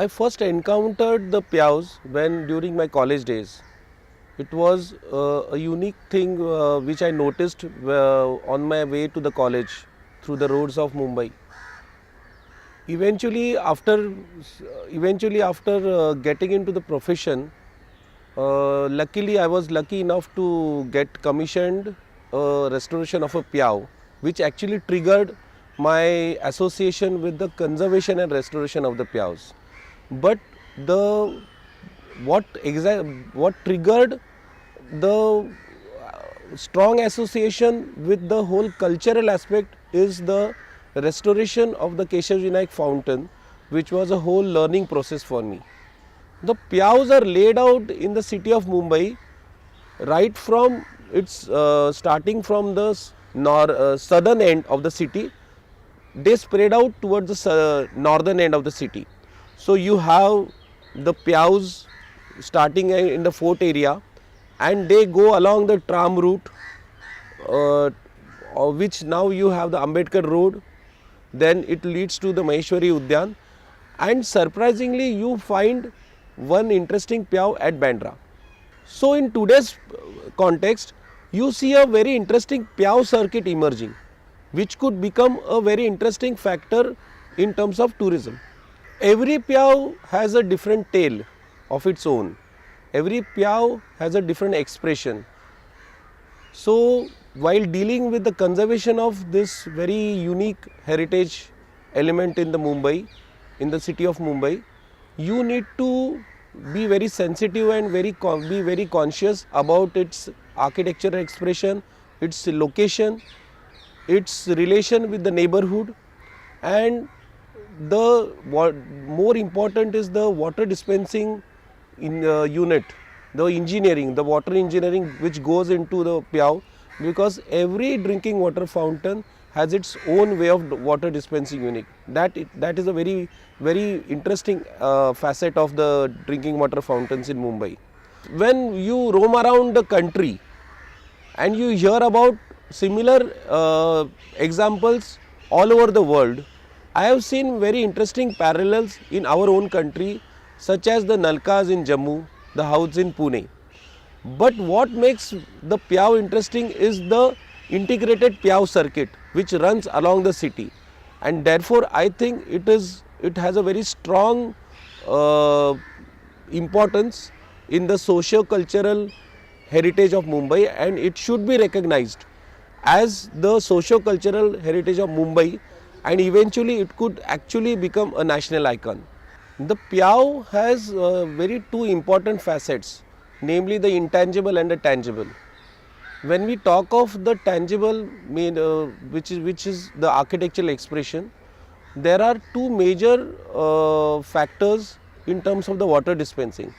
I first encountered the Pyaavs when during my college days. It was a unique thing which I noticed on my way to the college through the roads of Mumbai. Eventually, after getting into the profession, luckily I was lucky enough to get commissioned restoration of a Pyaav, which actually triggered my association with the conservation and restoration of the Pyaavs. But the what triggered the strong association with the whole cultural aspect is the restoration of the Keshav Vinayak fountain, which was a whole learning process for me. The Pyaavs are laid out in the city of Mumbai, right from its starting from the southern end of the city. They spread out towards the northern end of the city. So you have the Pyaavs starting in the fort area, and they go along the tram route, which now you have the Ambedkar road. Then it leads to the Maheshwari Udyan, and surprisingly you find one interesting Pyaav at Bandra. So in today's context, you see a very interesting Pyaav circuit emerging, which could become a very interesting factor in terms of tourism. Every Pyaav has a different tale of its own. Every Pyaav has a different expression. So while dealing with the conservation of this very unique heritage element in the city of Mumbai, you need to be very sensitive and be very conscious about its architectural expression, its location, its relation with the neighborhood, and more important is the water dispensing unit, the engineering, the water engineering which goes into the Pyaav, because every drinking water fountain has its own way of water dispensing unit. That is a very interesting facet of the drinking water fountains in Mumbai. When you roam around the country and you hear about similar examples all over the world, I have seen very interesting parallels in our own country, such as the Nalkas in Jammu, the houses in Pune. But what makes the Pyaav interesting is the integrated Pyaav circuit which runs along the city, and therefore I think it has a very strong importance in the socio-cultural heritage of Mumbai, and it should be recognized as the socio-cultural heritage of Mumbai, and eventually it could actually become a national icon. The Pyaav has very two important facets, namely the intangible and the tangible. When we talk of the tangible, which is the architectural expression, there are two major factors in terms of the water dispensing.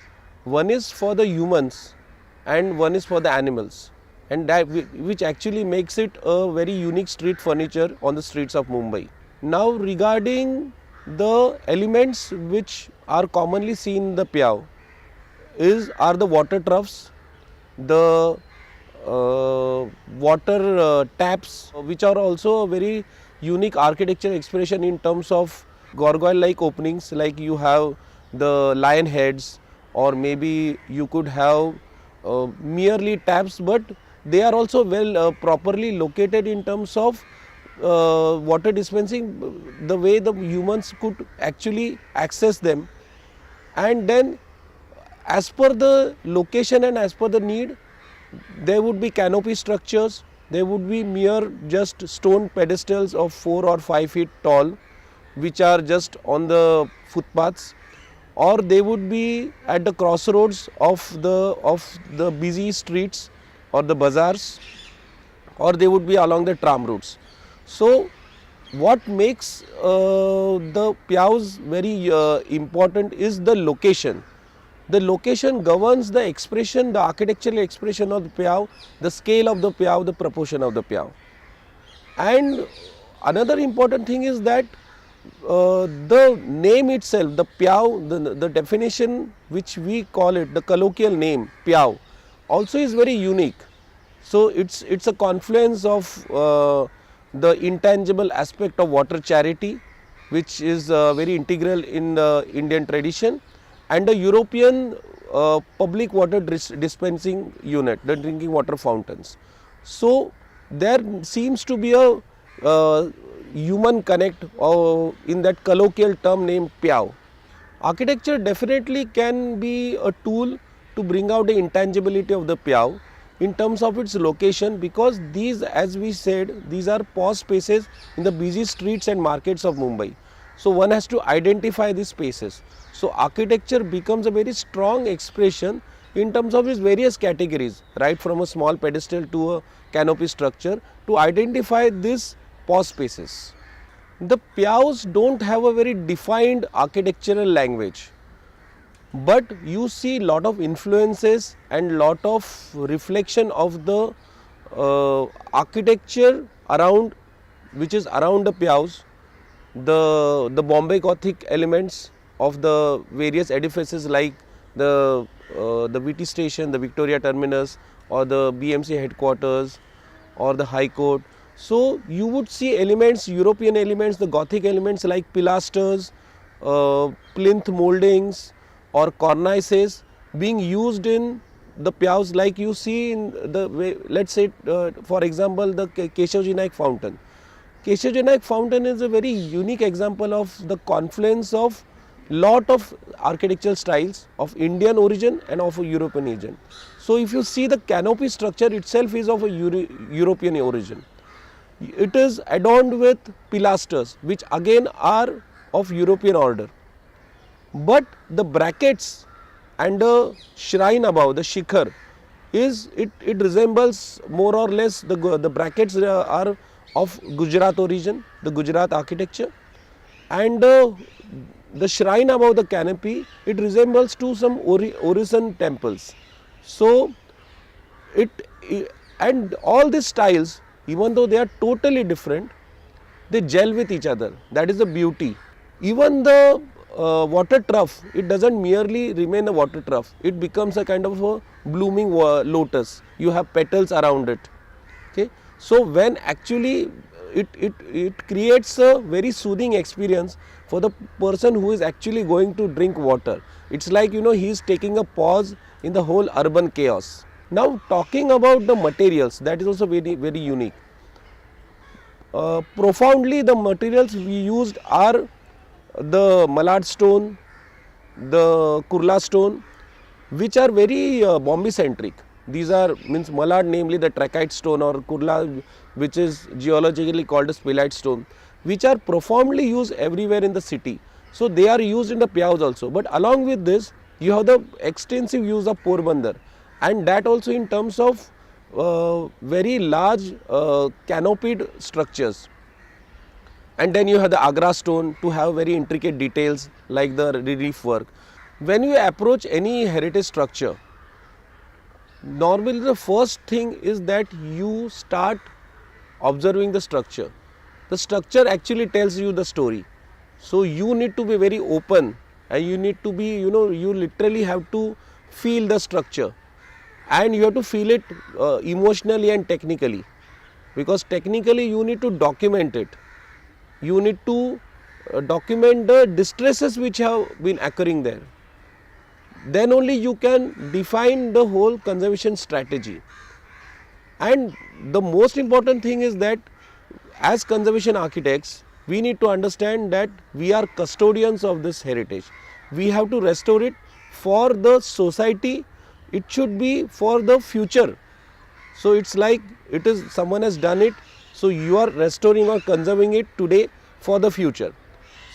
One is for the humans and one is for the animals, and that which actually makes it a very unique street furniture on the streets of Mumbai. Now regarding the elements which are commonly seen in the Pyaav are the water troughs, the water taps, which are also a very unique architectural expression in terms of gargoyle-like openings, like you have the lion heads, or maybe you could have merely taps, but they are also well properly located in terms of water dispensing, the way the humans could actually access them. And then as per the location and as per the need, there would be canopy structures, there would be mere just stone pedestals of 4 or 5 feet tall, which are just on the footpaths, or they would be at the crossroads of the busy streets or the bazaars, or they would be along the tram routes. So what makes the Pyaavs very important is the location. The location governs the expression, the architectural expression of the Pyaav, the scale of the Pyaav, the proportion of the Pyaav. And another important thing is that the name itself, the Pyaav, the definition which we call it, the colloquial name Pyaav, also is very unique. So it's a confluence of the intangible aspect of water charity, which is very integral in Indian tradition, and the European public water dispensing unit, the drinking water fountains. So there seems to be a human connect in that colloquial term named Pyav. Architecture definitely can be a tool to bring out the intangibility of the Pyav in terms of its location, because these, as we said, these are pause spaces in the busy streets and markets of Mumbai. So one has to identify these spaces. So architecture becomes a very strong expression in terms of its various categories, right from a small pedestal to a canopy structure, to identify these pause spaces. The Pyavs don't have a very defined architectural language, but you see lot of influences and lot of reflection of the architecture around, which is around the Pyavs, the Bombay Gothic elements of the various edifices like the VT station, the Victoria Terminus, or the BMC headquarters, or the High Court. So you would see elements, European elements, the Gothic elements like pilasters, plinth moldings, or cornices being used in the Pyavs, like you see in the way, let's say for example the Keshavji Naik fountain. Keshavji Naik fountain is a very unique example of the confluence of lot of architectural styles of Indian origin and of a European origin. So if you see, the canopy structure itself is of a European origin. It is adorned with pilasters, which again are of European order. But the brackets and the shrine above, the shikhar, it resembles more or less, the brackets are of Gujarat origin, the Gujarat architecture, and the shrine above the canopy, it resembles to some Orison temples. So and all these styles, even though they are totally different, they gel with each other. That is the beauty. Even the water trough, it doesn't merely remain a water trough, it becomes a kind of a blooming lotus. You have petals around it. Okay, so when actually it creates a very soothing experience for the person who is actually going to drink water. It's like, you know, he is taking a pause in the whole urban chaos. Now talking about the materials, that is also very, very unique. Profoundly, the materials we used are the Malad stone, the Kurla stone, which are very Bombay centric. These are, means Malad, namely the trachyte stone, or Kurla, which is geologically called a spilite stone, which are profoundly used everywhere in the city. So they are used in the Pyavs also. But along with this, you have the extensive use of Porbandar, and that also in terms of very large canopied structures. And then you have the Agra stone to have very intricate details like the relief work. When you approach any heritage structure, normally the first thing is that you start observing the structure. The structure actually tells you the story. So you need to be very open, and you need to be, you know, you literally have to feel the structure, and you have to feel it emotionally and technically, because technically you need to document it. You need to document the distresses which have been occurring there. Then only you can define the whole conservation strategy. And the most important thing is that as conservation architects, we need to understand that we are custodians of this heritage. We have to restore it for the society. It should be for the future. So it's like it is, someone has done it, so you are restoring or conserving it today for the future.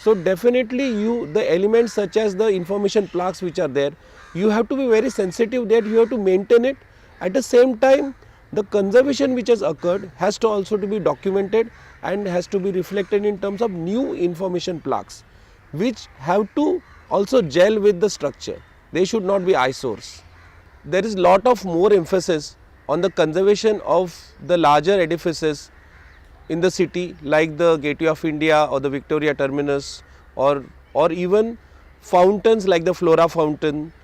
So definitely the elements such as the information plaques which are there, you have to be very sensitive that you have to maintain it. At the same time, the conservation which has occurred has to also to be documented and has to be reflected in terms of new information plaques, which have to also gel with the structure. They should not be eyesores. There is lot of more emphasis on the conservation of the larger edifices in the city, like the Gateway of India or the Victoria Terminus, or even fountains like the Flora Fountain.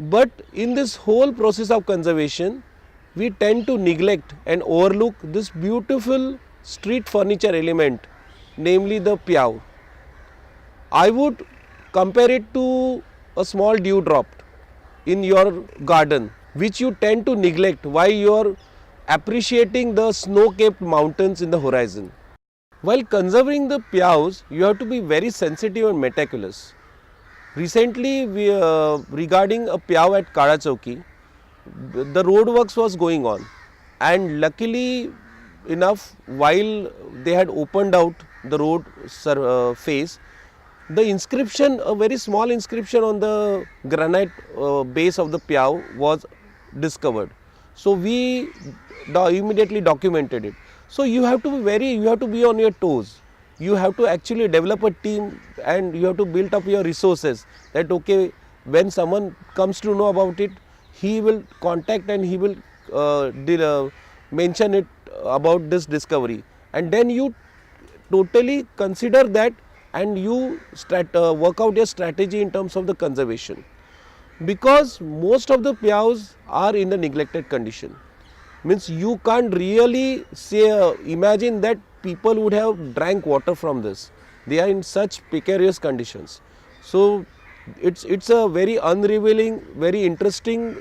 But in this whole process of conservation, we tend to neglect and overlook this beautiful street furniture element, namely the Pyav. I would compare it to a small dewdrop in your garden, which you tend to neglect while you are appreciating the snow-capped mountains in the horizon. While conserving the Pyaavs, you have to be very sensitive and meticulous. Recently, regarding a Pyav at Kadachowki, the road works was going on, and luckily enough, while they had opened out the road face, the inscription, a very small inscription on the granite base of the Pyav was discovered. So we immediately documented it. So you have to be on your toes. You have to actually develop a team, and you have to build up your resources, that okay, when someone comes to know about it, he will contact and he will mention it about this discovery, and then you totally consider that, and you work out your strategy in terms of the conservation, because most of the Pyaavs are in the neglected condition. Means you can't really say imagine that people would have drank water from this. They are in such precarious conditions. So it's a very unrevealing, very interesting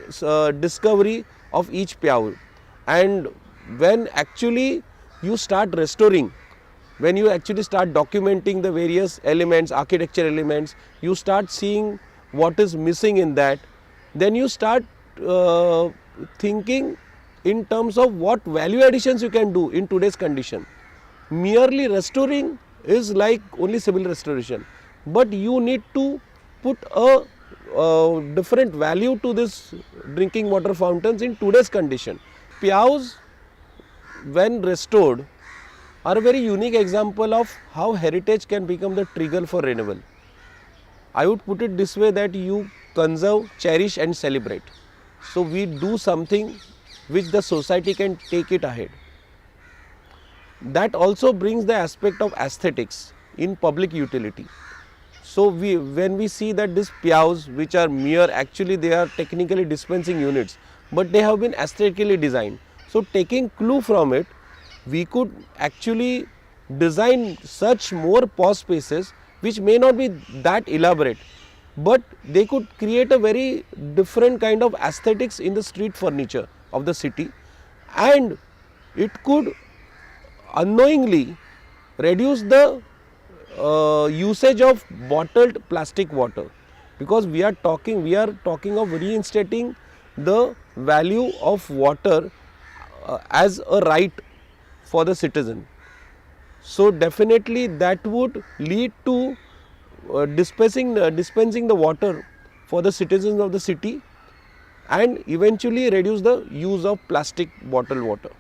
discovery of each Pyav. And when actually you start restoring, when you actually start documenting the various elements, architecture elements, you start seeing what is missing in that, then you start thinking in terms of what value additions you can do in today's condition. Merely restoring is like only civil restoration, but you need to put a different value to this drinking water fountains in today's condition. Pyaavs, when restored, are a very unique example of how heritage can become the trigger for renewal. I would put it this way, that you conserve, cherish and celebrate. So we do something which the society can take it ahead. That also brings the aspect of aesthetics in public utility. So when we see that these Pyaavs, which are mere, actually they are technically dispensing units, but they have been aesthetically designed. So taking clue from it, we could actually design such more pause spaces which may not be that elaborate, but they could create a very different kind of aesthetics in the street furniture of the city, and it could unknowingly reduce the usage of bottled plastic water, because we are talking of reinstating the value of water as a right for the citizen. So definitely that would lead to dispensing the water for the citizens of the city, and eventually reduce the use of plastic bottled water.